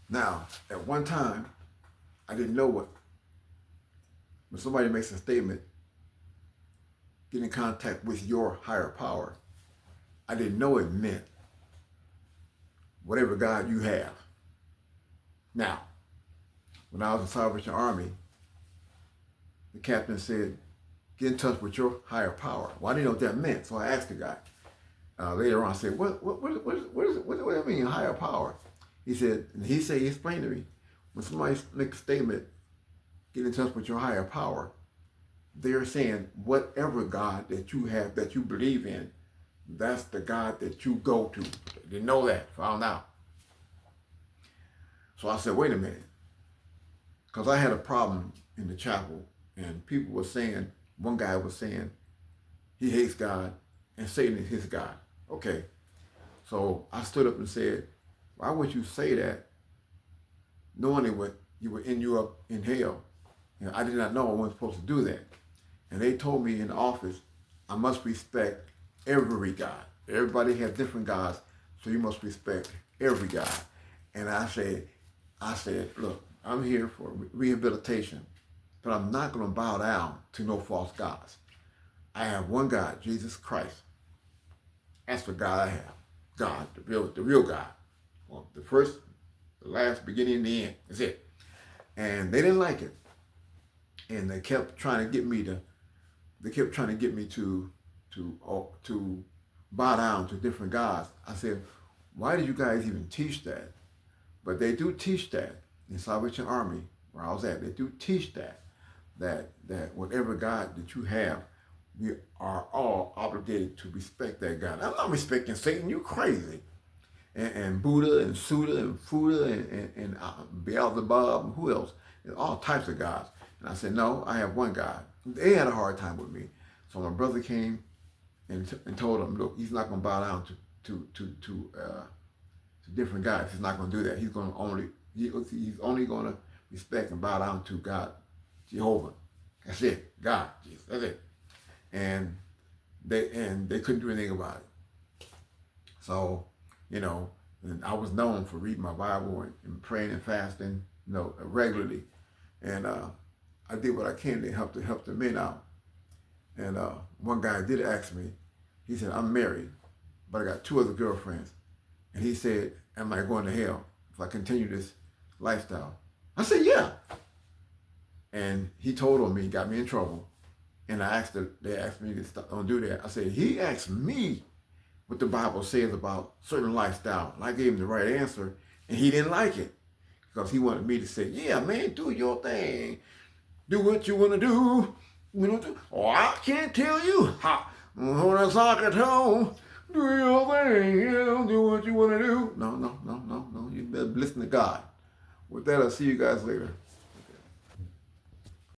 Now, at one time, I didn't know what, when somebody makes a statement, get in contact with your higher power, I didn't know it meant whatever God you have. Now, when I was in Salvation Army, the captain said, get in touch with your higher power. Well, I didn't know what that meant, so I asked the guy. Later on, I said, what do you mean higher power? He explained to me, when somebody makes a statement, get in touch with your higher power, they're saying whatever God that you have, that you believe in, that's the God that you go to. Didn't know that, found out. So I said, wait a minute. Because I had a problem in the chapel, and people were saying, one guy was saying, he hates God, and Satan is his God. Okay. So I stood up and said, why would you say that, knowing it would you would end you up in hell? And I did not know I wasn't supposed to do that. And they told me in the office, I must respect every God. Everybody has different gods, so you must respect every God. And I said, look, I'm here for rehabilitation, but I'm not going to bow down to no false gods. I have one God, Jesus Christ. That's the God I have. God, the real God. Well, the first, the last, beginning, and the end. That's it. And they didn't like it. And they kept trying to get me to bow down to different gods. I said, why did you guys even teach that? But they do teach that in Salvation Army, where I was at. They do teach that whatever God that you have, we are all obligated to respect that God. I'm not respecting Satan. You crazy. And Buddha and Suda and Fuda and Beelzebub and who else? And all types of gods. And I said, no, I have one God. They had a hard time with me. So my brother came and told him, look, he's not going to bow down to different gods. He's not going to do that. He's only going to respect and bow down to God, Jehovah. That's it. God, Jesus. That's it. And they couldn't do anything about it. So, and I was known for reading my Bible and praying and fasting, regularly. And I did what I can to help the men out. And one guy did ask me, he said, I'm married, but I got 2 other girlfriends. And he said, am I going to hell if I continue this lifestyle? I said, yeah. And he told on me, got me in trouble. And they asked me to stop, don't do that. I said, he asked me what the Bible says about certain lifestyle. And I gave him the right answer, and he didn't like it. Because he wanted me to say, yeah, man, do your thing. Do what you want to do. Oh, I can't tell you. When I sock at home, do your thing. Do what you want to do. No. You better listen to God. With that, I'll see you guys later.